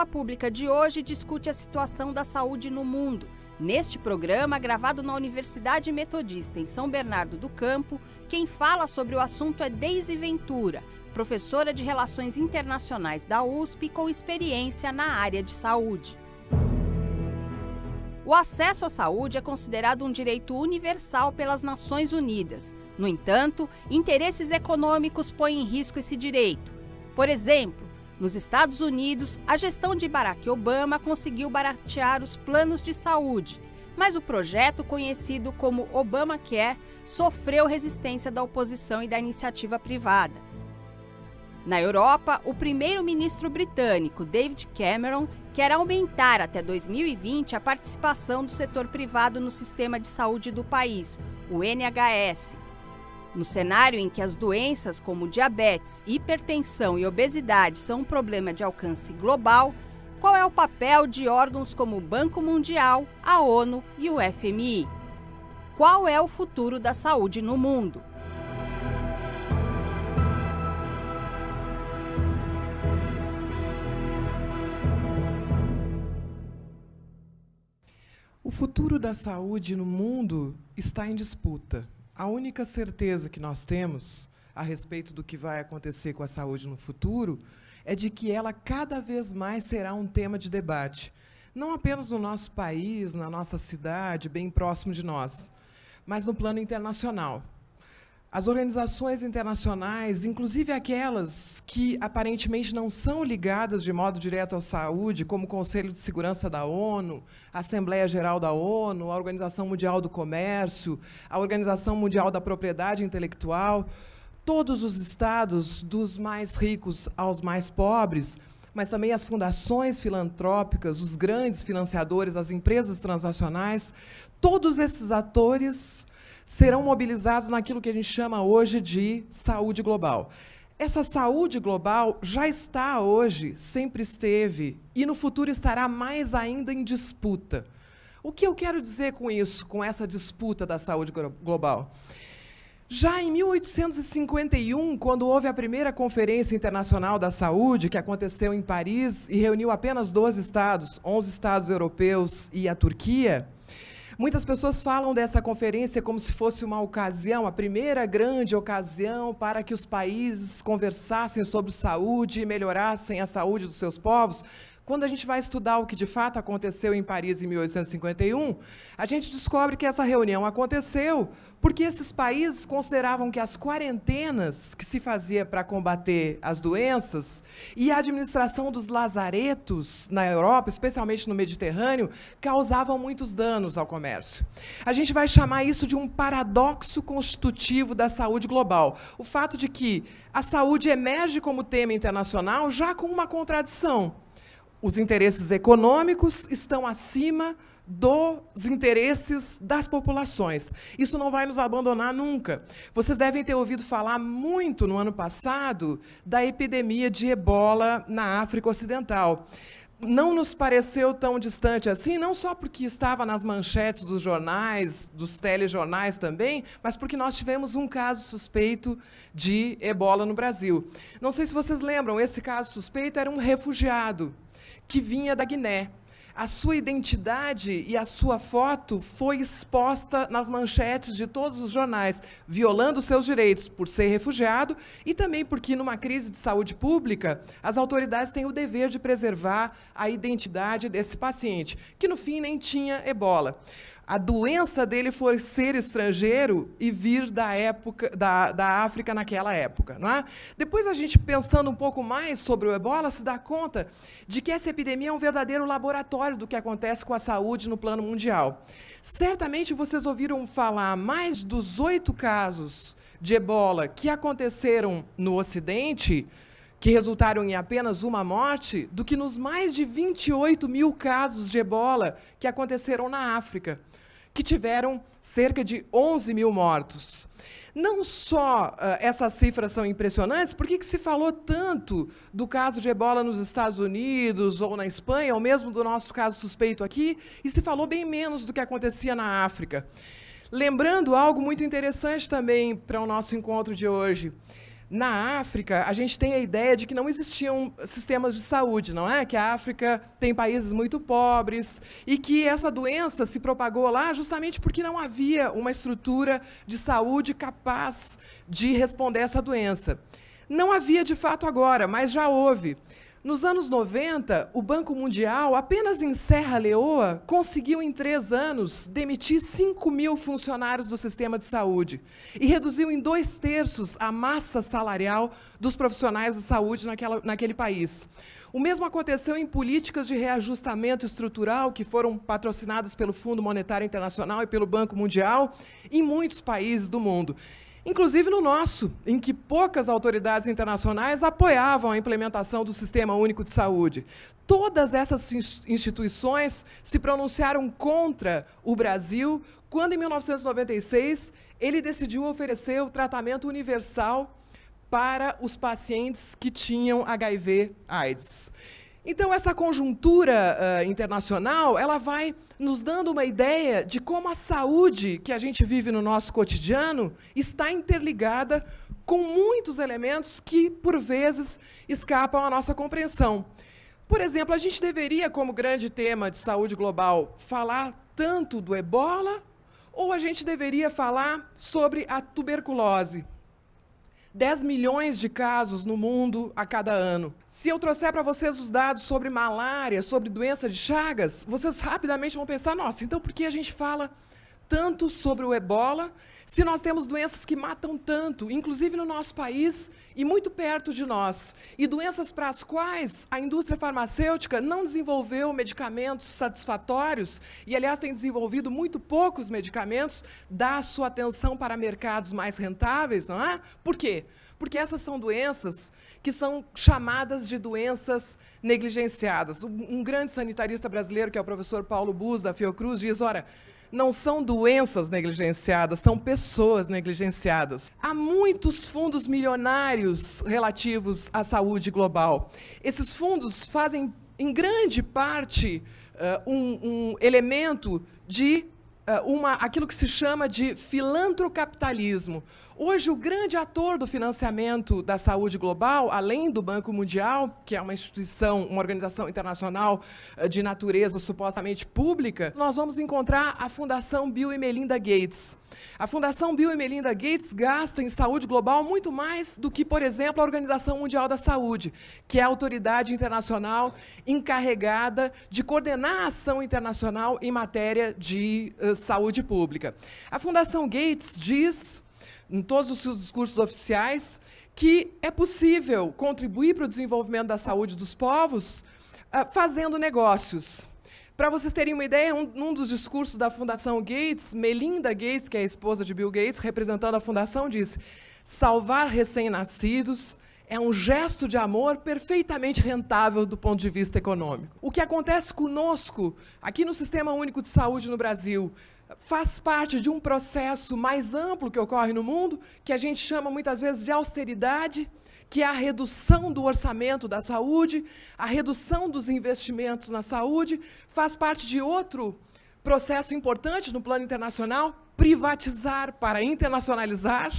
Escola Pública de hoje discute a situação da saúde no mundo. Neste programa, gravado na Universidade Metodista em São Bernardo do Campo, quem fala sobre o assunto é Deise Ventura, professora de Relações Internacionais da USP com experiência na área de saúde. O acesso à saúde é considerado um direito universal pelas Nações Unidas. No entanto, interesses econômicos põem em risco esse direito. Por exemplo, nos Estados Unidos, a gestão de Barack Obama conseguiu baratear os planos de saúde, mas o projeto, conhecido como Obamacare, sofreu resistência da oposição e da iniciativa privada. Na Europa, o primeiro-ministro britânico, David Cameron, quer aumentar até 2020 a participação do setor privado no sistema de saúde do país, o NHS. No cenário em que as doenças como diabetes, hipertensão e obesidade são um problema de alcance global, qual é o papel de órgãos como o Banco Mundial, a ONU e o FMI? Qual é o futuro da saúde no mundo? O futuro da saúde no mundo está em disputa. A única certeza que nós temos a respeito do que vai acontecer com a saúde no futuro é de que ela cada vez mais será um tema de debate, não apenas no nosso país, na nossa cidade, bem próximo de nós, mas no plano internacional. As organizações internacionais, inclusive aquelas que aparentemente não são ligadas de modo direto à saúde, como o Conselho de Segurança da ONU, a Assembleia Geral da ONU, a Organização Mundial do Comércio, a Organização Mundial da Propriedade Intelectual, todos os estados, dos mais ricos aos mais pobres, mas também as fundações filantrópicas, os grandes financiadores, as empresas transnacionais, todos esses atores serão mobilizados naquilo que a gente chama hoje de saúde global. Essa saúde global já está hoje, sempre esteve, e no futuro estará mais ainda em disputa. O que eu quero dizer com isso, com essa disputa da saúde global? Já em 1851, quando houve a primeira Conferência Internacional da Saúde, que aconteceu em Paris e reuniu apenas 12 estados, 11 estados europeus e a Turquia, muitas pessoas falam dessa conferência como se fosse uma ocasião, a primeira grande ocasião para que os países conversassem sobre saúde e melhorassem a saúde dos seus povos. Quando a gente vai estudar o que de fato aconteceu em Paris em 1851, a gente descobre que essa reunião aconteceu porque esses países consideravam que as quarentenas que se fazia para combater as doenças e a administração dos lazaretos na Europa, especialmente no Mediterrâneo, causavam muitos danos ao comércio. A gente vai chamar isso de um paradoxo constitutivo da saúde global. O fato de que a saúde emerge como tema internacional já com uma contradição. Os interesses econômicos estão acima dos interesses das populações. Isso não vai nos abandonar nunca. Vocês devem ter ouvido falar muito no ano passado da epidemia de ebola na África Ocidental. Não nos pareceu tão distante assim, não só porque estava nas manchetes dos jornais, dos telejornais também, mas porque nós tivemos um caso suspeito de ebola no Brasil. Não sei se vocês lembram, esse caso suspeito era um refugiado que vinha da Guiné. A sua identidade e a sua foto foi exposta nas manchetes de todos os jornais, violando seus direitos por ser refugiado e também porque, numa crise de saúde pública, as autoridades têm o dever de preservar a identidade desse paciente, que, no fim, nem tinha ebola. A doença dele foi ser estrangeiro e vir da África naquela época. Não é? Depois, a gente, pensando um pouco mais sobre o ebola, se dá conta de que essa epidemia é um verdadeiro laboratório do que acontece com a saúde no plano mundial. Certamente, vocês ouviram falar mais dos 8 casos de ebola que aconteceram no Ocidente, que resultaram em apenas uma morte, do que nos mais de 28 mil casos de ebola que aconteceram na África, que tiveram cerca de 11 mil mortos. Não só essas cifras são impressionantes, por que se falou tanto do caso de ebola nos Estados Unidos ou na Espanha, ou mesmo do nosso caso suspeito aqui, e se falou bem menos do que acontecia na África? Lembrando algo muito interessante também para o nosso encontro de hoje. Na África, a gente tem a ideia de que não existiam sistemas de saúde, não é? Que a África tem países muito pobres e que essa doença se propagou lá justamente porque não havia uma estrutura de saúde capaz de responder a essa doença. Não havia de fato agora, mas já houve. Nos anos 90, o Banco Mundial, apenas em Serra Leoa, conseguiu em 3 anos demitir 5.000 funcionários do sistema de saúde e reduziu em 2/3 a massa salarial dos profissionais de saúde naquele país. O mesmo aconteceu em políticas de reajustamento estrutural, que foram patrocinadas pelo Fundo Monetário Internacional e pelo Banco Mundial, em muitos países do mundo. Inclusive no nosso, em que poucas autoridades internacionais apoiavam a implementação do Sistema Único de Saúde. Todas essas instituições se pronunciaram contra o Brasil quando, em 1996, ele decidiu oferecer o tratamento universal para os pacientes que tinham HIV/AIDS. Então, essa conjuntura internacional, ela vai nos dando uma ideia de como a saúde que a gente vive no nosso cotidiano está interligada com muitos elementos que, por vezes, escapam à nossa compreensão. Por exemplo, a gente deveria, como grande tema de saúde global, falar tanto do ebola, ou a gente deveria falar sobre a tuberculose? 10 milhões de casos no mundo a cada ano. Se eu trouxer para vocês os dados sobre malária, sobre doença de Chagas, vocês rapidamente vão pensar, nossa, então por que a gente fala tanto sobre o ebola, se nós temos doenças que matam tanto, inclusive no nosso país e muito perto de nós, e doenças para as quais a indústria farmacêutica não desenvolveu medicamentos satisfatórios, e, aliás, tem desenvolvido muito poucos medicamentos, dá sua atenção para mercados mais rentáveis, não é? Por quê? Porque essas são doenças que são chamadas de doenças negligenciadas. Um grande sanitarista brasileiro, que é o professor Paulo Bus, da Fiocruz, diz, ora, não são doenças negligenciadas, são pessoas negligenciadas. Há muitos fundos milionários relativos à saúde global. Esses fundos fazem, em grande parte, um elemento de aquilo que se chama de filantrocapitalismo. Hoje, o grande ator do financiamento da saúde global, além do Banco Mundial, que é uma instituição, uma organização internacional de natureza supostamente pública, nós vamos encontrar a Fundação Bill e Melinda Gates. A Fundação Bill e Melinda Gates gasta em saúde global muito mais do que, por exemplo, a Organização Mundial da Saúde, que é a autoridade internacional encarregada de coordenar a ação internacional em matéria de saúde pública. A Fundação Gates diz, em todos os seus discursos oficiais, que é possível contribuir para o desenvolvimento da saúde dos povos fazendo negócios. Para vocês terem uma ideia, num dos discursos da Fundação Gates, Melinda Gates, que é a esposa de Bill Gates, representando a fundação, disse: salvar recém-nascidos é um gesto de amor perfeitamente rentável do ponto de vista econômico. O que acontece conosco, aqui no Sistema Único de Saúde no Brasil, faz parte de um processo mais amplo que ocorre no mundo, que a gente chama muitas vezes de austeridade, que é a redução do orçamento da saúde, a redução dos investimentos na saúde, faz parte de outro processo importante no plano internacional, privatizar para internacionalizar.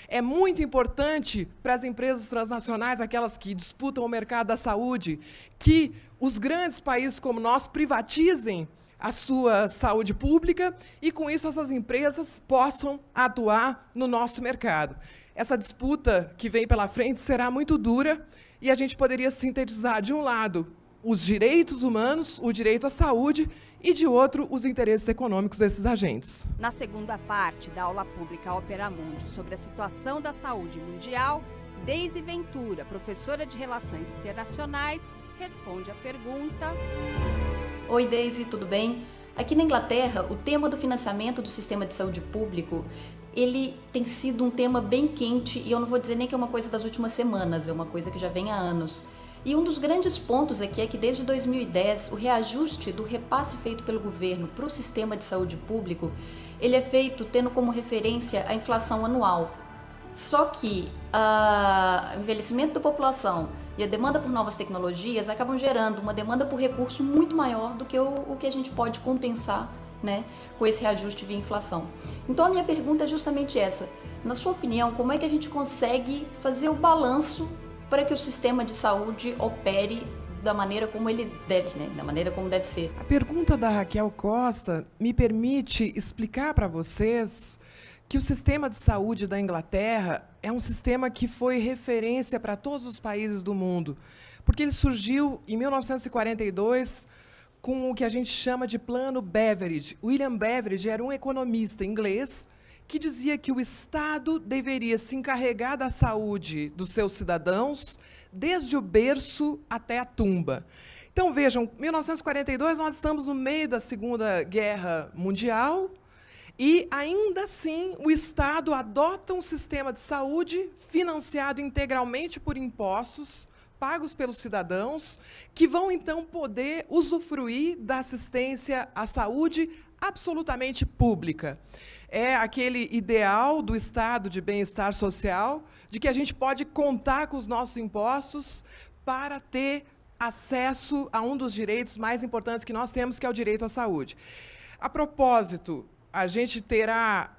É muito importante para as empresas transnacionais, aquelas que disputam o mercado da saúde, que os grandes países como nós privatizem a sua saúde pública e, com isso, essas empresas possam atuar no nosso mercado. Essa disputa que vem pela frente será muito dura e a gente poderia sintetizar, de um lado, os direitos humanos, o direito à saúde, e, de outro, os interesses econômicos desses agentes. Na segunda parte da aula pública Opera Mundi sobre a situação da saúde mundial, Deise Ventura, professora de Relações Internacionais, responde a pergunta... Oi, Deise, tudo bem? Aqui na Inglaterra, o tema do financiamento do sistema de saúde público, ele tem sido um tema bem quente, e eu não vou dizer nem que é uma coisa das últimas semanas, é uma coisa que já vem há anos. E um dos grandes pontos aqui é que desde 2010, o reajuste do repasse feito pelo governo para o sistema de saúde público, ele é feito tendo como referência a inflação anual. Só que o envelhecimento da população e a demanda por novas tecnologias acabam gerando uma demanda por recurso muito maior do que o que a gente pode compensar né, com esse reajuste via inflação. Então a minha pergunta é justamente essa. Na sua opinião, como é que a gente consegue fazer o balanço para que o sistema de saúde opere da maneira como ele deve, né, da maneira como deve ser? A pergunta da Raquel Costa me permite explicar para vocês que o sistema de saúde da Inglaterra é um sistema que foi referência para todos os países do mundo, porque ele surgiu em 1942 com o que a gente chama de Plano Beveridge. William Beveridge era um economista inglês que dizia que o Estado deveria se encarregar da saúde dos seus cidadãos desde o berço até a tumba. Então, vejam, 1942, nós estamos no meio da Segunda Guerra Mundial e, ainda assim, o Estado adota um sistema de saúde financiado integralmente por impostos, pagos pelos cidadãos, que vão, então, poder usufruir da assistência à saúde absolutamente pública. É aquele ideal do estado de bem-estar social, de que a gente pode contar com os nossos impostos para ter acesso a um dos direitos mais importantes que nós temos, que é o direito à saúde. A propósito, a gente terá,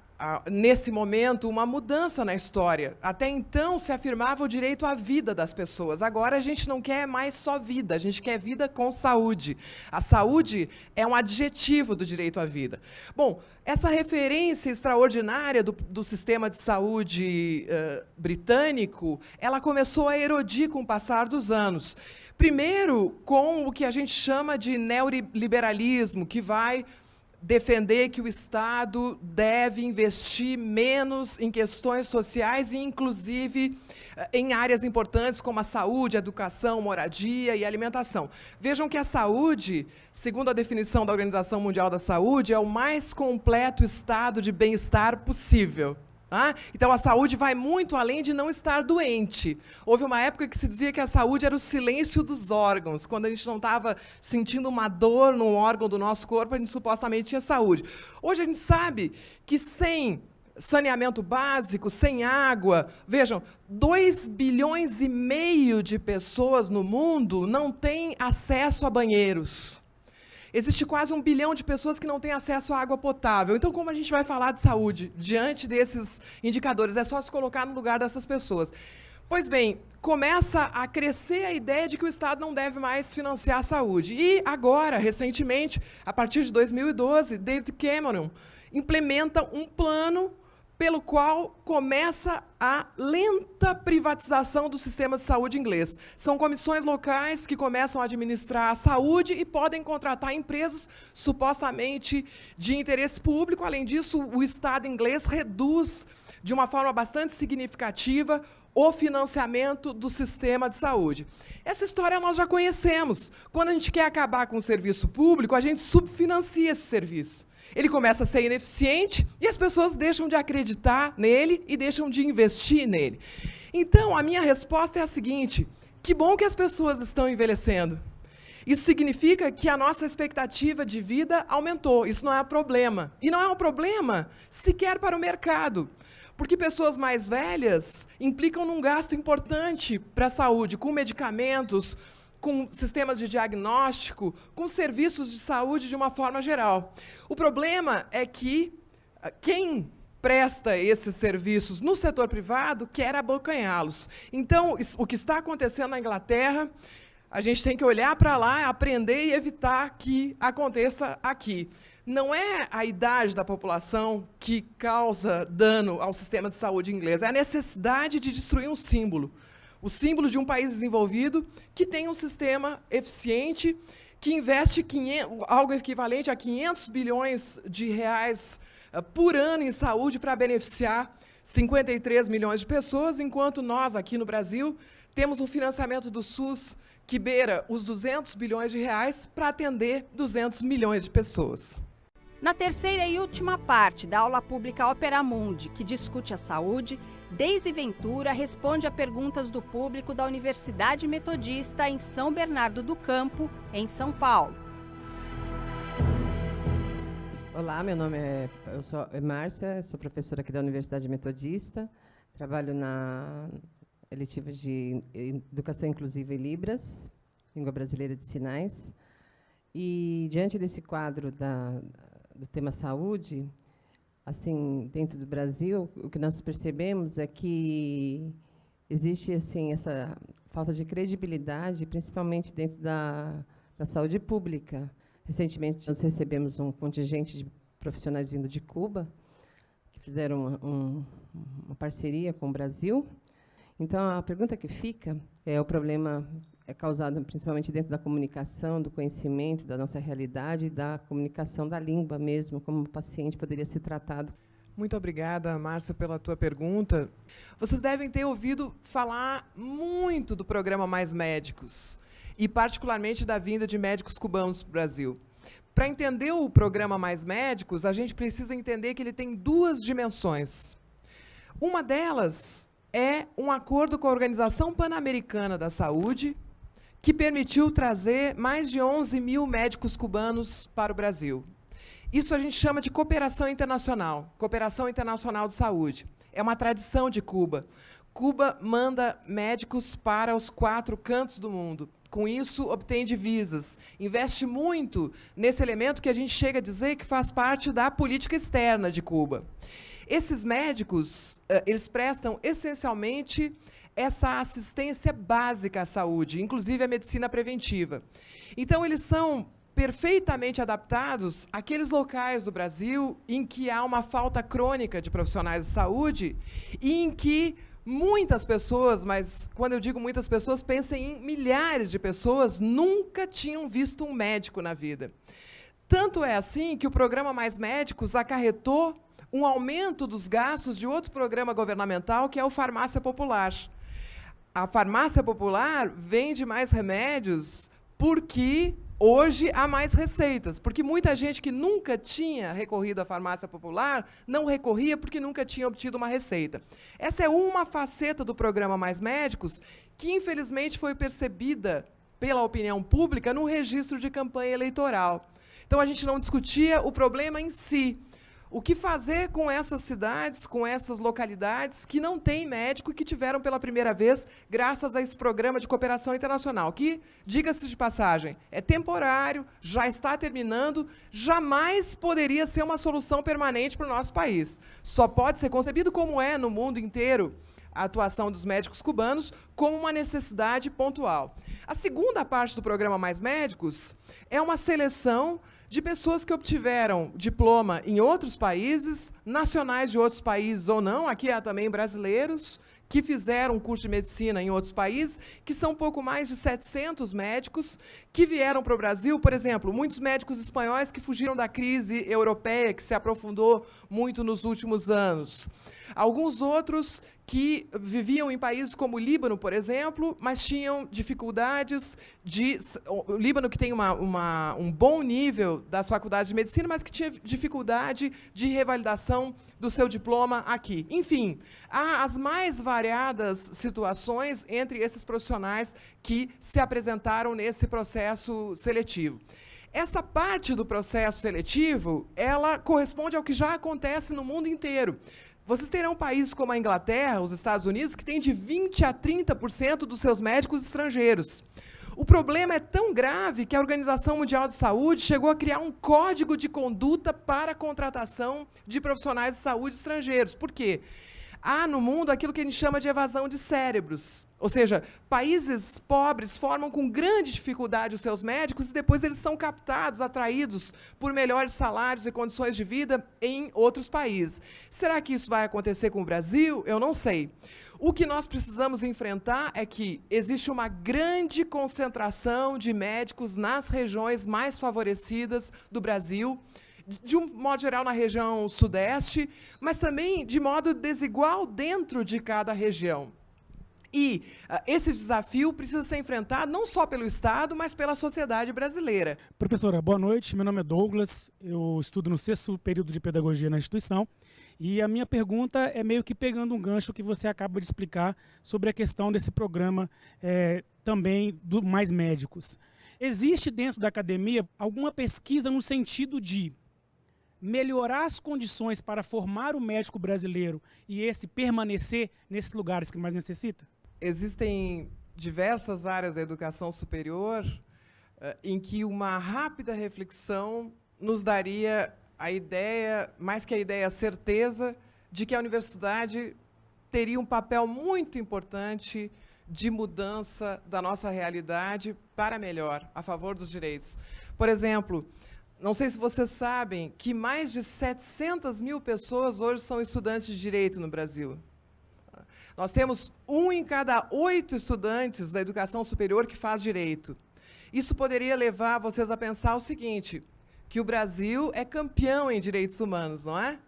nesse momento, uma mudança na história. Até então, se afirmava o direito à vida das pessoas. Agora, a gente não quer mais só vida, a gente quer vida com saúde. A saúde é um adjetivo do direito à vida. Bom, essa referência extraordinária do sistema de saúde britânico, ela começou a erodir com o passar dos anos. Primeiro, com o que a gente chama de neoliberalismo, que vai defender que o Estado deve investir menos em questões sociais e, inclusive, em áreas importantes como a saúde, a educação, moradia e alimentação. Vejam que a saúde, segundo a definição da Organização Mundial da Saúde, é o mais completo estado de bem-estar possível. Então, a saúde vai muito além de não estar doente. Houve uma época que se dizia que a saúde era o silêncio dos órgãos. Quando a gente não estava sentindo uma dor num órgão do nosso corpo, a gente supostamente tinha saúde. Hoje a gente sabe que sem saneamento básico, sem água, vejam, 2,5 bilhões de pessoas no mundo não têm acesso a banheiros. Existe quase 1 bilhão de pessoas que não têm acesso à água potável. Então, como a gente vai falar de saúde diante desses indicadores? É só se colocar no lugar dessas pessoas. Pois bem, começa a crescer a ideia de que o Estado não deve mais financiar a saúde. E agora, recentemente, a partir de 2012, David Cameron implementa um plano pelo qual começa a lenta privatização do sistema de saúde inglês. São comissões locais que começam a administrar a saúde e podem contratar empresas supostamente de interesse público. Além disso, o Estado inglês reduz, de uma forma bastante significativa, o financiamento do sistema de saúde. Essa história nós já conhecemos. Quando a gente quer acabar com o serviço público, a gente subfinancia esse serviço. Ele começa a ser ineficiente e as pessoas deixam de acreditar nele e deixam de investir nele. Então, a minha resposta é a seguinte: que bom que as pessoas estão envelhecendo. Isso significa que a nossa expectativa de vida aumentou. Isso não é um problema. E não é um problema sequer para o mercado, porque pessoas mais velhas implicam num gasto importante para a saúde, com medicamentos, com sistemas de diagnóstico, com serviços de saúde de uma forma geral. O problema é que quem presta esses serviços no setor privado quer abocanhá-los. Então, o que está acontecendo na Inglaterra, a gente tem que olhar para lá, aprender e evitar que aconteça aqui. Não é a idade da população que causa dano ao sistema de saúde inglês, é a necessidade de destruir um símbolo. O símbolo de um país desenvolvido que tem um sistema eficiente, que investe algo equivalente a 500 bilhões de reais por ano em saúde para beneficiar 53 milhões de pessoas, enquanto nós, aqui no Brasil, temos um financiamento do SUS que beira os 200 bilhões de reais para atender 200 milhões de pessoas. Na terceira e última parte da aula pública Opera Mundi, que discute a saúde, Deise Ventura responde a perguntas do público da Universidade Metodista em São Bernardo do Campo, em São Paulo. Olá, meu nome eu sou Márcia, sou professora aqui da Universidade Metodista, trabalho na eletiva de Educação Inclusiva e Libras, Língua Brasileira de Sinais, e diante desse quadro do tema saúde, assim, dentro do Brasil, o que nós percebemos é que existe assim essa falta de credibilidade, principalmente dentro da saúde pública. Recentemente, nós recebemos um contingente de profissionais vindo de Cuba, que fizeram uma parceria com o Brasil. Então, a pergunta que fica é: o problema é causado principalmente dentro da comunicação, do conhecimento, da nossa realidade, da comunicação da língua mesmo, como o paciente poderia ser tratado. Muito obrigada, Márcia, pela tua pergunta. Vocês devem ter ouvido falar muito do programa Mais Médicos, e particularmente da vinda de médicos cubanos para o Brasil. Para entender o programa Mais Médicos, a gente precisa entender que ele tem duas dimensões. Uma delas é um acordo com a Organização Pan-Americana da Saúde, que permitiu trazer mais de 11 mil médicos cubanos para o Brasil. Isso a gente chama de cooperação internacional de saúde. É uma tradição de Cuba. Cuba manda médicos para os 4 cantos do mundo. Com isso, obtém divisas. Investe muito nesse elemento que a gente chega a dizer que faz parte da política externa de Cuba. Esses médicos, eles prestam essencialmente essa assistência básica à saúde, inclusive a medicina preventiva. Então, eles são perfeitamente adaptados àqueles locais do Brasil em que há uma falta crônica de profissionais de saúde e em que muitas pessoas, mas quando eu digo muitas pessoas, pensem em milhares de pessoas, nunca tinham visto um médico na vida. Tanto é assim que o programa Mais Médicos acarretou um aumento dos gastos de outro programa governamental, que é o Farmácia Popular. A Farmácia Popular vende mais remédios porque hoje há mais receitas, porque muita gente que nunca tinha recorrido à farmácia popular não recorria porque nunca tinha obtido uma receita. Essa é uma faceta do programa Mais Médicos que, infelizmente, foi percebida pela opinião pública no registro de campanha eleitoral. Então, a gente não discutia o problema em si. O que fazer com essas cidades, com essas localidades que não têm médico e que tiveram pela primeira vez, graças a esse programa de cooperação internacional, que, diga-se de passagem, é temporário, já está terminando, jamais poderia ser uma solução permanente para o nosso país. Só pode ser concebido, como é no mundo inteiro, a atuação dos médicos cubanos, como uma necessidade pontual. A segunda parte do programa Mais Médicos é uma seleção de pessoas que obtiveram diploma em outros países, nacionais de outros países ou não, aqui há também brasileiros, que fizeram um curso de medicina em outros países, que são um pouco mais de 700 médicos, que vieram para o Brasil, por exemplo, muitos médicos espanhóis que fugiram da crise europeia, que se aprofundou muito nos últimos anos. Alguns outros que viviam em países como o Líbano, por exemplo, mas tinham dificuldades de... O Líbano, que tem um bom nível das faculdades de medicina, mas que tinha dificuldade de revalidação do seu diploma aqui. Enfim, há as mais variadas situações entre esses profissionais que se apresentaram nesse processo seletivo. Essa parte do processo seletivo, ela corresponde ao que já acontece no mundo inteiro. Vocês terão países como a Inglaterra, os Estados Unidos, que têm de 20% a 30% dos seus médicos estrangeiros. O problema é tão grave que a Organização Mundial de Saúde chegou a criar um código de conduta para a contratação de profissionais de saúde estrangeiros. Por quê? Há no mundo aquilo que a gente chama de evasão de cérebros. Ou seja, países pobres formam com grande dificuldade os seus médicos e depois eles são captados, atraídos por melhores salários e condições de vida em outros países. Será que isso vai acontecer com o Brasil? Eu não sei. O que nós precisamos enfrentar é que existe uma grande concentração de médicos nas regiões mais favorecidas do Brasil, de um modo geral na região sudeste, mas também de modo desigual dentro de cada região. E esse desafio precisa ser enfrentado não só pelo Estado, mas pela sociedade brasileira. Professora, boa noite. Meu nome é Douglas, eu estudo no 6º período de Pedagogia na instituição, e a minha pergunta é meio que pegando um gancho que você acaba de explicar sobre a questão desse programa também do Mais Médicos. Existe dentro da academia alguma pesquisa no sentido de melhorar as condições para formar o médico brasileiro e esse permanecer nesses lugares que mais necessita? Existem diversas áreas da educação superior em que uma rápida reflexão nos daria a ideia, mais que a ideia, a certeza de que a universidade teria um papel muito importante de mudança da nossa realidade para melhor, a favor dos direitos. Por exemplo, não sei se vocês sabem que mais de 700 mil pessoas hoje são estudantes de direito no Brasil. Nós temos 1 em cada 8 estudantes da educação superior que faz direito. Isso poderia levar vocês a pensar o seguinte, que o Brasil é campeão em direitos humanos, não é?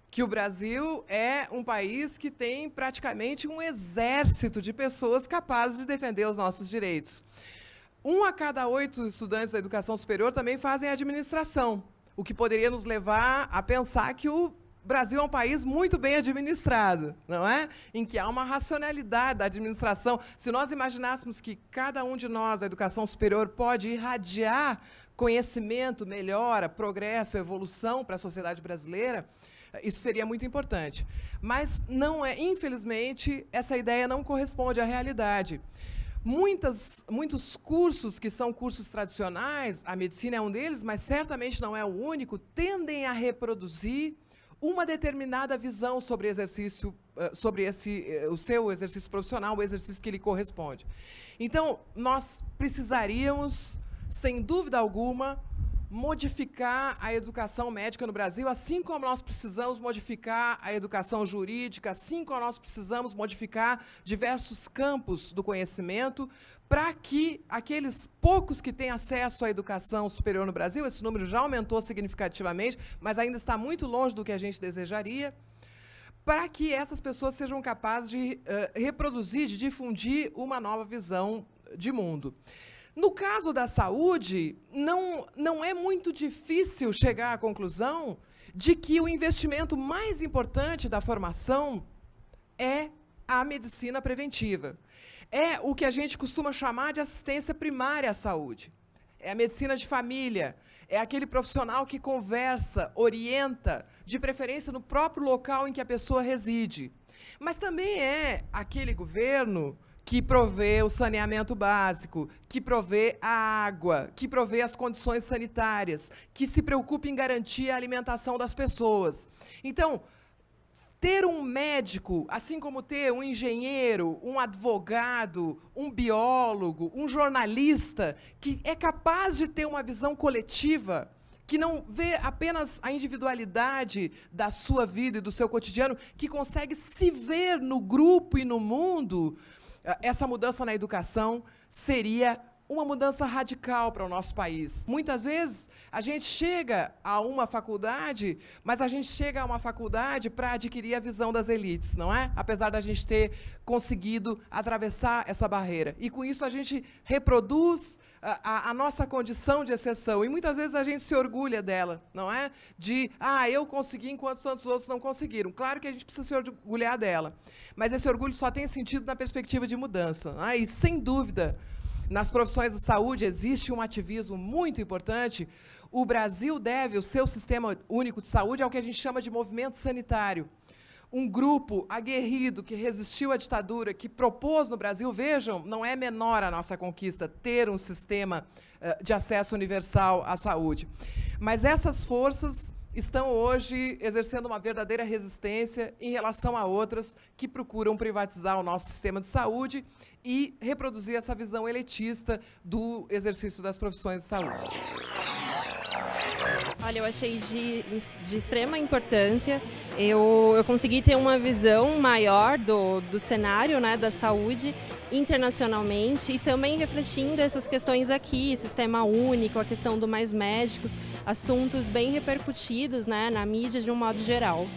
Que o Brasil é um país que tem praticamente um exército de pessoas capazes de defender os nossos direitos. 1 a cada 8 estudantes da educação superior também fazem administração, o que poderia nos levar a pensar que o Brasil é um país muito bem administrado, não é? Em que há uma racionalidade da administração. Se nós imaginássemos que cada um de nós da educação superior pode irradiar conhecimento, melhora, progresso, evolução para a sociedade brasileira, isso seria muito importante. Mas, não é, infelizmente, essa ideia não corresponde à realidade. Muitos cursos que são cursos tradicionais, a medicina é um deles, mas certamente não é o único, tendem a reproduzir uma determinada visão sobre exercício, o seu exercício profissional, o exercício que lhe corresponde. Então, nós precisaríamos, sem dúvida alguma, modificar a educação médica no Brasil, assim como nós precisamos modificar a educação jurídica, assim como nós precisamos modificar diversos campos do conhecimento, para que aqueles poucos que têm acesso à educação superior no Brasil, esse número já aumentou significativamente, mas ainda está muito longe do que a gente desejaria, para que essas pessoas sejam capazes de reproduzir, de difundir uma nova visão de mundo. No caso da saúde, não é muito difícil chegar à conclusão de que o investimento mais importante da formação é a medicina preventiva. É o que a gente costuma chamar de assistência primária à saúde. É a medicina de família, é aquele profissional que conversa, orienta, de preferência no próprio local em que a pessoa reside. Mas também é aquele governo que provê o saneamento básico, que provê a água, que provê as condições sanitárias, que se preocupa em garantir a alimentação das pessoas. Então, ter um médico, assim como ter um engenheiro, um advogado, um biólogo, um jornalista, que é capaz de ter uma visão coletiva, que não vê apenas a individualidade da sua vida e do seu cotidiano, que consegue se ver no grupo e no mundo, essa mudança na educação seria uma mudança radical para o nosso país. Muitas vezes, a gente chega a uma faculdade, mas a gente chega a uma faculdade para adquirir a visão das elites, não é? Apesar da gente ter conseguido atravessar essa barreira. E, com isso, a gente reproduz a nossa condição de exceção. E, muitas vezes, a gente se orgulha dela, não é? Eu consegui enquanto tantos outros não conseguiram. Claro que a gente precisa se orgulhar dela. Mas esse orgulho só tem sentido na perspectiva de mudança. Não é? E, sem dúvida, nas profissões de saúde existe um ativismo muito importante. O Brasil deve o seu sistema único de saúde ao que a gente chama de movimento sanitário. Um grupo aguerrido que resistiu à ditadura, que propôs no Brasil, vejam, não é menor a nossa conquista ter um sistema de acesso universal à saúde. Mas essas forças estão hoje exercendo uma verdadeira resistência em relação a outras que procuram privatizar o nosso sistema de saúde e reproduzir essa visão elitista do exercício das profissões de saúde. Olha, eu achei de extrema importância. Eu consegui ter uma visão maior do cenário, né, da saúde internacionalmente e também refletindo essas questões aqui, sistema único, a questão do mais médicos, assuntos bem repercutidos, né, na mídia de um modo geral.